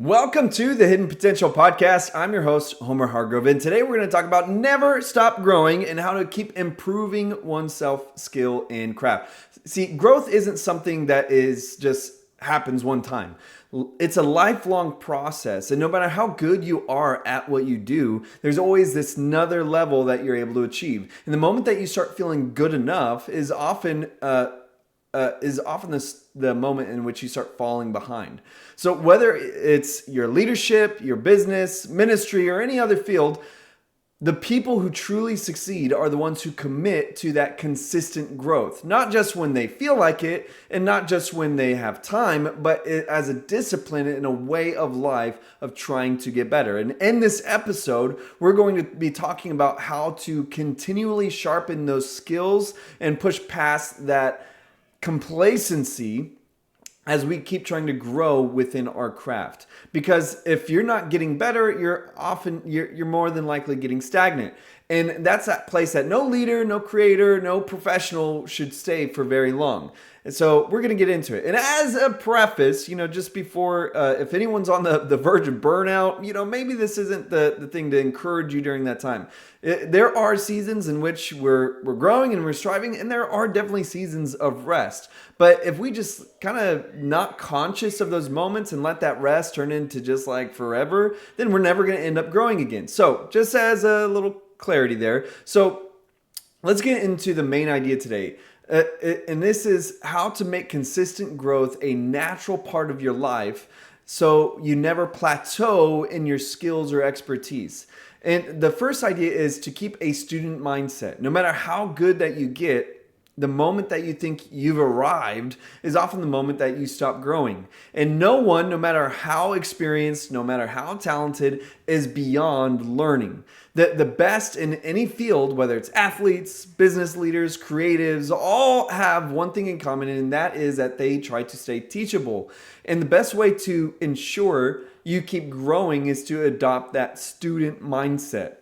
Welcome to the Hidden Potential Podcast. I'm your host, Homer Hargrove, and today we're going to talk about never stop growing and how to keep improving oneself skill and craft. See, growth isn't something that is just happens one time. It's a lifelong process, and no matter how good you are at what you do, there's always this another level that you're able to achieve. And the moment that you start feeling good enough is often the moment in which you start falling behind. So whether it's your leadership, your business, ministry, or any other field, the people who truly succeed are the ones who commit to that consistent growth, not just when they feel like it and not just when they have time, but as a discipline and a way of life of trying to get better. And in this episode, we're going to be talking about how to continually sharpen those skills and push past that complacency as we keep trying to grow within our craft. Because if you're not getting better, you're more than likely getting stagnant. And that's that place that no leader, no creator, no professional should stay for very long. And so we're going to get into it. And as a preface, just before, if anyone's on the verge of burnout, maybe this isn't the thing to encourage you during that time. There are seasons in which we're growing and we're striving, and there are definitely seasons of rest. But if we just kind of not conscious of those moments and let that rest turn into just like forever, then we're never going to end up growing again. So just as a little clarity there. So let's get into the main idea today. And this is how to make consistent growth a natural part of your life so you never plateau in your skills or expertise. And the first idea is to keep a student mindset. No matter how good that you get, the moment that you think you've arrived is often the moment that you stop growing. And no one, no matter how experienced, no matter how talented, is beyond learning. The best in any field, whether it's athletes, business leaders, creatives, all have one thing in common, and that is that they try to stay teachable. And the best way to ensure you keep growing is to adopt that student mindset,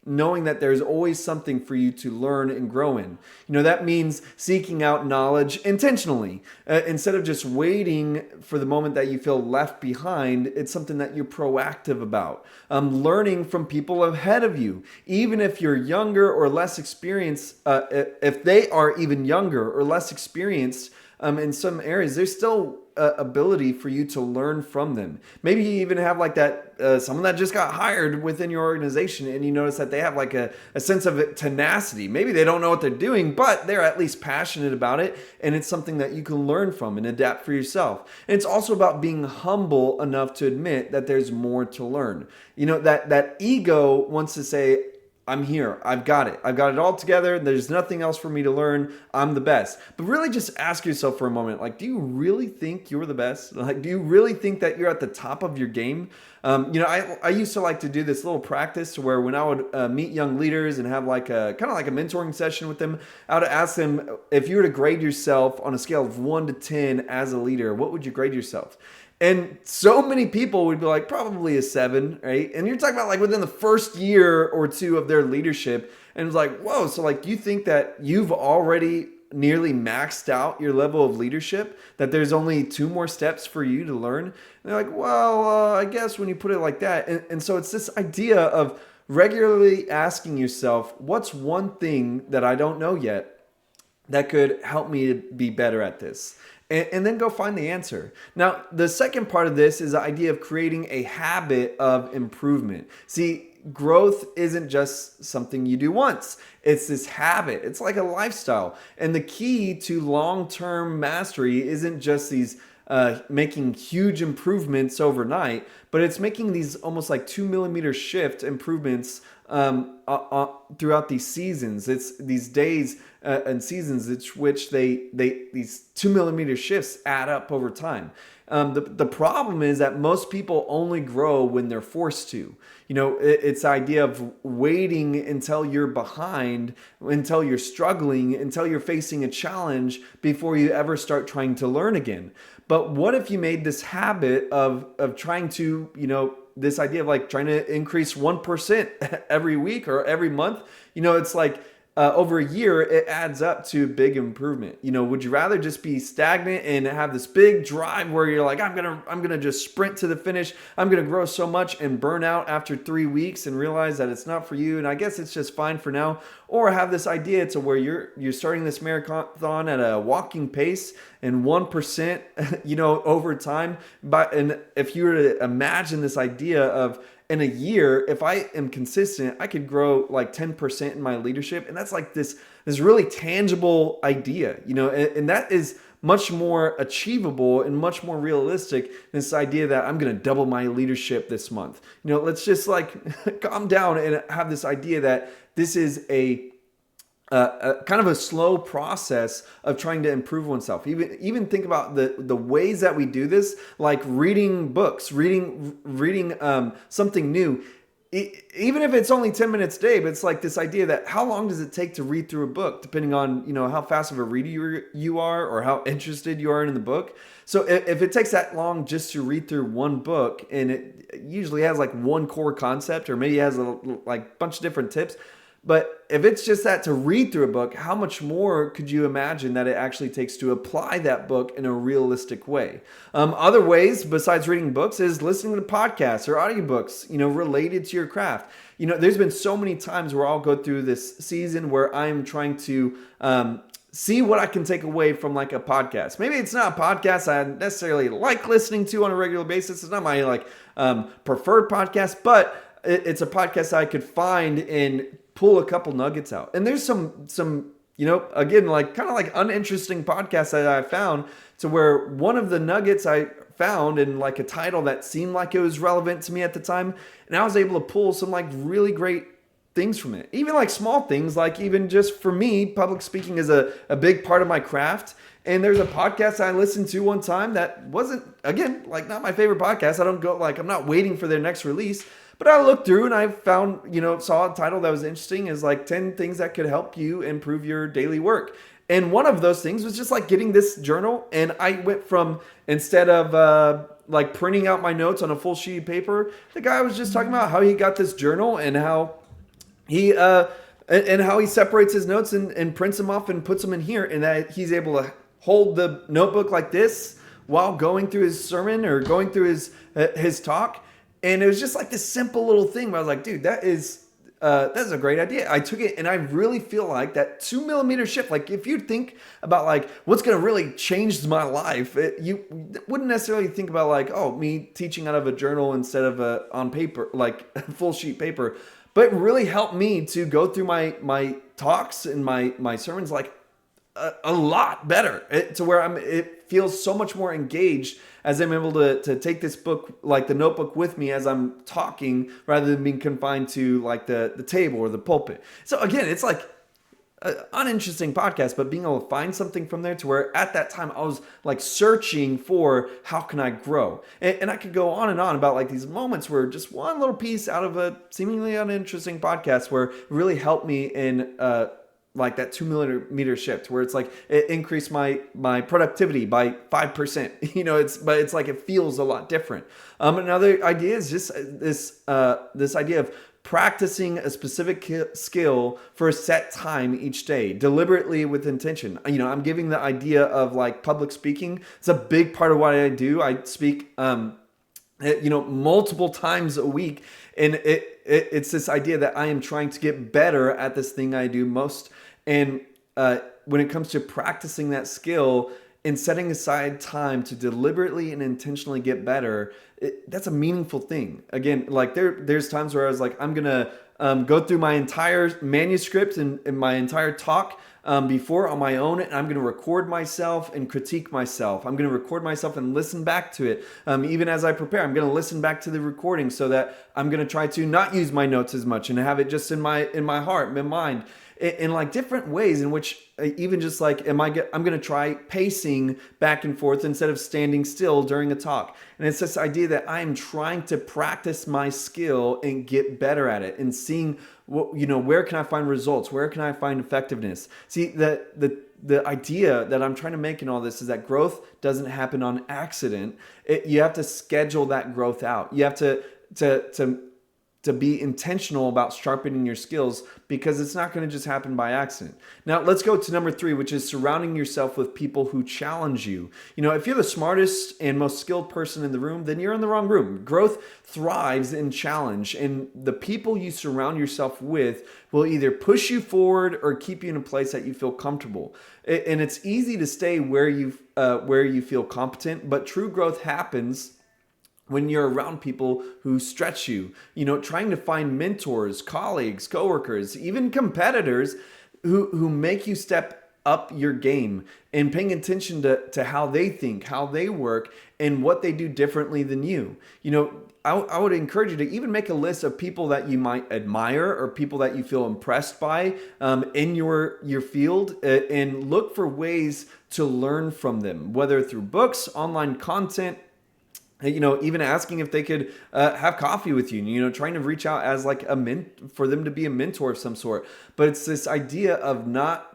knowing that there's always something for you to learn and grow in. That means seeking out knowledge intentionally. Instead of just waiting for the moment that you feel left behind, it's something that you're proactive about. Learning from people ahead of you, even if you're younger or less experienced, if they are even younger or less experienced in some areas, there's still ability for you to learn from them. Maybe you even have like that someone that just got hired within your organization, and you notice that they have like a sense of tenacity. Maybe they don't know what they're doing, but they're at least passionate about it, and it's something that you can learn from and adapt for yourself. And it's also about being humble enough to admit that there's more to learn. That ego wants to say, I'm here. I've got it. I've got it all together. There's nothing else for me to learn. I'm the best. But really just ask yourself for a moment, do you really think you're the best? Do you really think that you're at the top of your game? I used to like to do this little practice to where when I would meet young leaders and have like a kind of like a mentoring session with them, I would ask them, if you were to grade yourself on a scale of 1 to 10 as a leader, what would you grade yourself? And so many people would be like, probably a 7, right? And you're talking about like within the first year or two of their leadership. And it's like, whoa, so like, do you think that you've already nearly maxed out your level of leadership, that there's only 2 more steps for you to learn? And they're like, well, I guess when you put it like that. And so it's this idea of regularly asking yourself, what's one thing that I don't know yet that could help me to be better at this? And then go find the answer. Now, the second part of this is the idea of creating a habit of improvement. See, growth isn't just something you do once. It's this habit. It's like a lifestyle. And the key to long-term mastery isn't just these making huge improvements overnight, but it's making these almost like 2 millimeter shift improvements throughout these seasons. It's these days and seasons which these 2 millimeter shifts add up over time. The problem is that most people only grow when they're forced to. It's the idea of waiting until you're behind, until you're struggling, until you're facing a challenge before you ever start trying to learn again. But what if you made this habit of trying to, this idea of like trying to increase 1% every week or every month? It's like over a year, it adds up to big improvement. Would you rather just be stagnant and have this big drive where you're like, I'm gonna just sprint to the finish, I'm gonna grow so much and burn out after 3 weeks and realize that it's not for you, and I guess it's just fine for now, or have this idea to where you're starting this marathon at a walking pace and 1%, over time. And if you were to imagine this idea of, in a year, if I am consistent, I could grow like 10% in my leadership. And that's like this really tangible idea, and that is much more achievable and much more realistic than this idea that I'm going to double my leadership this month. Let's just like calm down and have this idea that this is a kind of a slow process of trying to improve oneself. Even think about the ways that we do this, like reading books, reading something new. Even if it's only 10 minutes a day, but it's like this idea that how long does it take to read through a book, depending on how fast of a reader you are or how interested you are in the book. So if it takes that long just to read through one book, and it usually has like one core concept, or maybe it has a like bunch of different tips. But if it's just that to read through a book, how much more could you imagine that it actually takes to apply that book in a realistic way? Other ways besides reading books is listening to podcasts or audiobooks, related to your craft. There's been so many times where I'll go through this season where I'm trying to see what I can take away from like a podcast. Maybe it's not a podcast I necessarily like listening to on a regular basis. It's not my like preferred podcast, but it's a podcast I could find and pull a couple nuggets out. And there's some again, like kind of like uninteresting podcasts that I found, to where one of the nuggets I found in like a title that seemed like it was relevant to me at the time, and I was able to pull some like really great things from it. Even like small things, like even just for me, public speaking is a big part of my craft. And there's a podcast I listened to one time that wasn't, again, like not my favorite podcast. I'm not waiting for their next release. But I looked through and I found, saw a title that was interesting, is like 10 things that could help you improve your daily work. And one of those things was just like getting this journal. And I went from, instead of like printing out my notes on a full sheet of paper, the guy was just talking about how he got this journal and how he separates his notes and prints them off and puts them in here, and that he's able to hold the notebook like this while going through his sermon or going through his talk. And it was just like this simple little thing, but I was like, dude, that's a great idea. I took it, and I really feel like that 2mm shift, like if you think about like what's going to really change my life, you wouldn't necessarily think about like, oh, me teaching out of a journal instead of on paper, like full sheet paper, but it really helped me to go through my talks and my sermons like a lot better, to where it feels so much more engaged as I'm able to take this book, like the notebook, with me as I'm talking, rather than being confined to like the table or the pulpit. So again, it's like an uninteresting podcast, but being able to find something from there, to where at that time I was like searching for how can I grow. And I could go on and on about like these moments where just one little piece out of a seemingly uninteresting podcast where it really helped me in like that 2mm shift, where it's like it increased my productivity by 5%. It's like it feels a lot different. Another idea is just this idea of practicing a specific skill for a set time each day, deliberately with intention. I'm giving the idea of like public speaking. It's a big part of what I do. I speak multiple times a week, and it's this idea that I am trying to get better at this thing I do most. And when it comes to practicing that skill and setting aside time to deliberately and intentionally get better, that's a meaningful thing. Again, like there's times where I was like, I'm gonna go through my entire manuscript and my entire talk before on my own, and I'm going to record myself and critique myself. I'm going to record myself and listen back to it. Even as I prepare, I'm going to listen back to the recording, so that I'm going to try to not use my notes as much and have it just in my heart, my mind, in like different ways in which even just like I'm going to try pacing back and forth instead of standing still during a talk. And it's this idea that I am trying to practice my skill and get better at it, and seeing where can I find results? Where can I find effectiveness? See, the idea that I'm trying to make in all this is that growth doesn't happen on accident. You have to schedule that growth out. You have to to be intentional about sharpening your skills, because it's not going to just happen by accident. Now, let's go to number 3, which is surrounding yourself with people who challenge you. If you're the smartest and most skilled person in the room, then you're in the wrong room. Growth thrives in challenge, and the people you surround yourself with will either push you forward or keep you in a place that you feel comfortable. And it's easy to stay where you feel competent, but true growth happens when you're around people who stretch you. Trying to find mentors, colleagues, coworkers, even competitors who make you step up your game, and paying attention to how they think, how they work, and what they do differently than you. I would encourage you to even make a list of people that you might admire or people that you feel impressed by in your field, and look for ways to learn from them, whether through books, online content, even asking if they could have coffee with you, trying to reach out as like for them to be a mentor of some sort. But it's this idea of not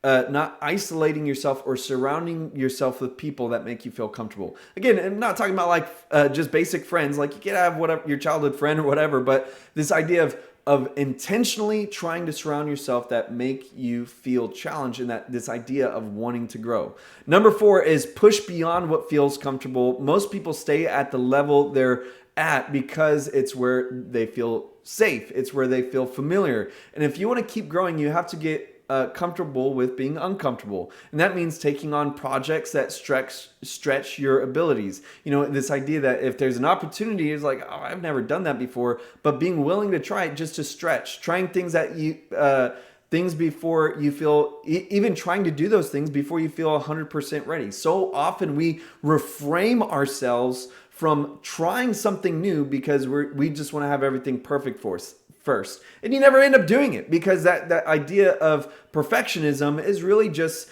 isolating yourself or surrounding yourself with people that make you feel comfortable. Again, I'm not talking about like just basic friends, like you can have whatever your childhood friend or whatever, but this idea of intentionally trying to surround yourself that make you feel challenged, and that this idea of wanting to grow. Number 4 is push beyond what feels comfortable. Most people stay at the level they're at because it's where they feel safe. It's where they feel familiar. And if you want to keep growing, you have to get comfortable with being uncomfortable. And that means taking on projects that stretch your abilities. This idea that if there's an opportunity, it's like, oh, I've never done that before, but being willing to try it just to stretch, trying things that things before you feel, even trying to do those things before you feel 100% ready. So often we reframe ourselves from trying something new because we just want to have everything perfect for us first. And you never end up doing it, because that idea of perfectionism is really just,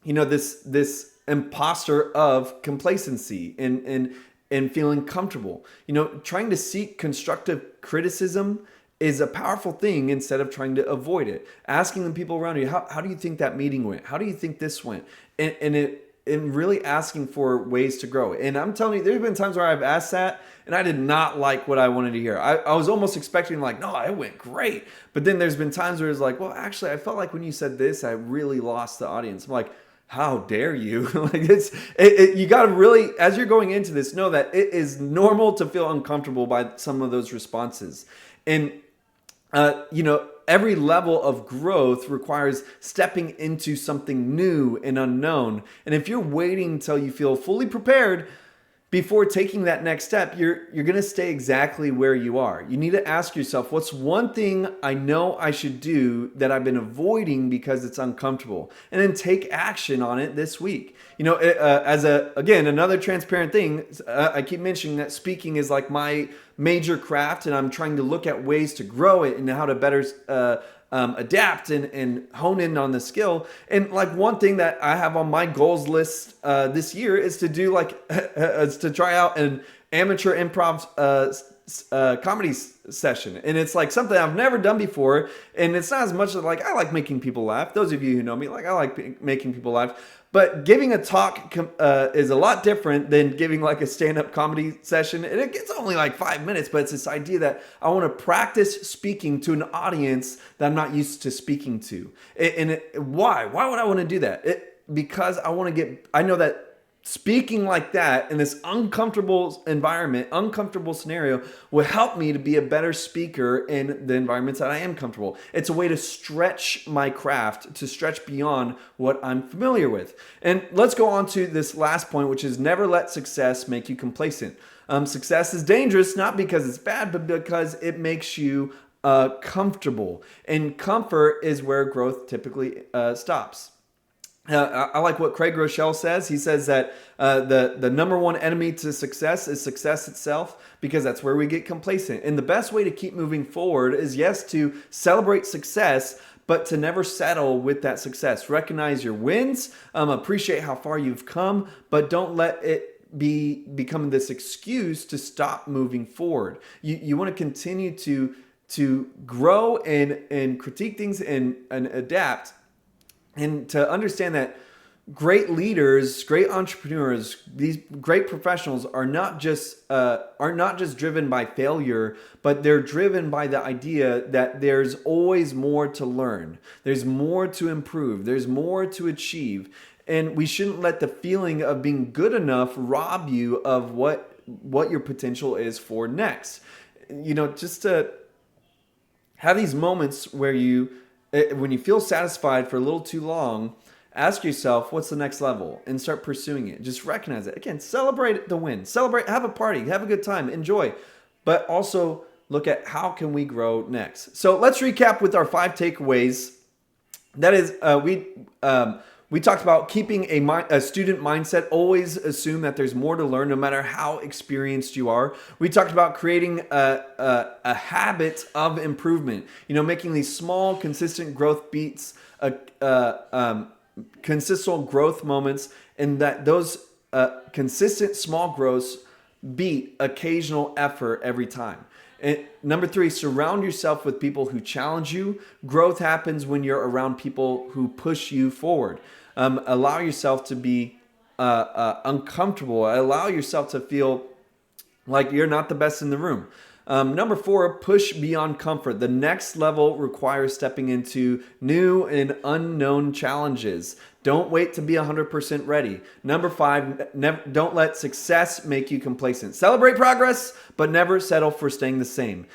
this imposter of complacency and feeling comfortable. Trying to seek constructive criticism is a powerful thing instead of trying to avoid it. Asking the people around you, how do you think that meeting went? How do you think this went? And really asking for ways to grow. And I'm telling you, there's been times where I've asked that and I did not like what I wanted to hear. I was almost expecting like, no, it went great. But then there's been times where it's like, well, actually, I felt like when you said this, I really lost the audience. I'm like, how dare you? You got to really, as you're going into this, know that it is normal to feel uncomfortable by some of those responses. And, every level of growth requires stepping into something new and unknown. And if you're waiting until you feel fully prepared before taking that next step, you're going to stay exactly where you are. You need to ask yourself, what's one thing I know I should do that I've been avoiding because it's uncomfortable? And then take action on it this week. Again, another transparent thing, I keep mentioning that speaking is like my major craft, and I'm trying to look at ways to grow it and how to better adapt and hone in on the skill. And like one thing that I have on my goals list this year is to do is to try out an amateur improv comedy session. And it's like something I've never done before. And it's not as much as like, I like making people laugh. Those of you who know me, like I like making people laugh. But giving a talk is a lot different than giving like a stand-up comedy session. And it gets only like 5 minutes, but it's this idea that I want to practice speaking to an audience that I'm not used to speaking to. Why? Why would I want to do that? Because I know that speaking like that in this uncomfortable environment, uncomfortable scenario will help me to be a better speaker in the environments that I am comfortable. It's a way to stretch my craft, to stretch beyond what I'm familiar with. And let's go on to this last point, which is never let success make you complacent. Success is dangerous, not because it's bad, but because it makes you comfortable. And comfort is where growth typically stops. I like what Craig Rochelle says. He says that the number one enemy to success is success itself, because that's where we get complacent. And the best way to keep moving forward is, yes, to celebrate success, but to never settle with that success. Recognize your wins, appreciate how far you've come, but don't let it become this excuse to stop moving forward. You want to continue to grow and critique things and adapt. And to understand that great leaders, great entrepreneurs, these great professionals are not just driven by failure, but they're driven by the idea that there's always more to learn. There's more to improve. There's more to achieve. And we shouldn't let the feeling of being good enough rob you of what your potential is for next. Just to have these moments where when you feel satisfied for a little too long, ask yourself, what's the next level? And start pursuing it. Just recognize it. Again, celebrate the win. Celebrate, have a party, have a good time, enjoy. But also look at how can we grow next. So let's recap with our 5 takeaways. That is, we talked about keeping a student mindset. Always assume that there's more to learn no matter how experienced you are. We talked about creating a habit of improvement. Making these small, consistent growth beats, consistent growth moments, and that those consistent small growths beat occasional effort every time. And number 3, surround yourself with people who challenge you. Growth happens when you're around people who push you forward. Allow yourself to be uncomfortable. Allow yourself to feel like you're not the best in the room. Number 4, push beyond comfort. The next level requires stepping into new and unknown challenges. Don't wait to be 100% ready. Number 5, don't let success make you complacent. Celebrate progress, but never settle for staying the same.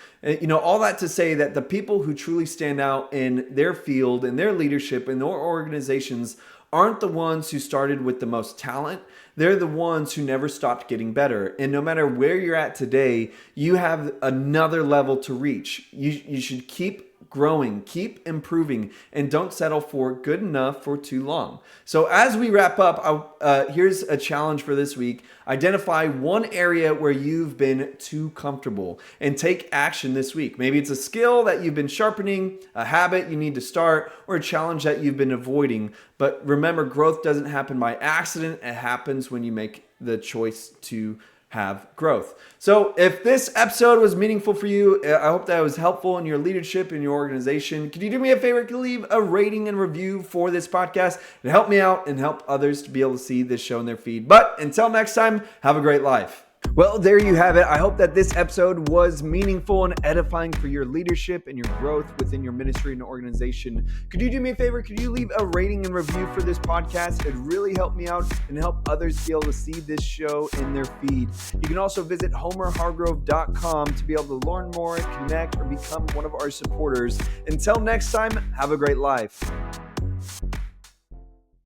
All that to say that the people who truly stand out in their field, in their leadership, in their organizations aren't the ones who started with the most talent. They're the ones who never stopped getting better. And no matter where you're at today, you have another level to reach. You should keep growing, keep improving, and don't settle for good enough for too long. So as we wrap up, here's a challenge for this week. Identify one area where you've been too comfortable and take action this week. Maybe it's a skill that you've been sharpening, a habit you need to start, or a challenge that you've been avoiding. But remember, growth doesn't happen by accident. It happens when you make the choice to have growth. So if this episode was meaningful for you, I hope that it was helpful in your leadership, in your organization. Could you do me a favor? Could you leave a rating and review for this podcast? It help me out and help others to be able to see this show in their feed. But until next time, have a great life. Well, there you have it. I hope that this episode was meaningful and edifying for your leadership and your growth within your ministry and organization. Could you do me a favor? Could you leave a rating and review for this podcast? It'd really help me out and help others be able to see this show in their feed. You can also visit homerhargrove.com to be able to learn more, connect, or become one of our supporters. Until next time, have a great life.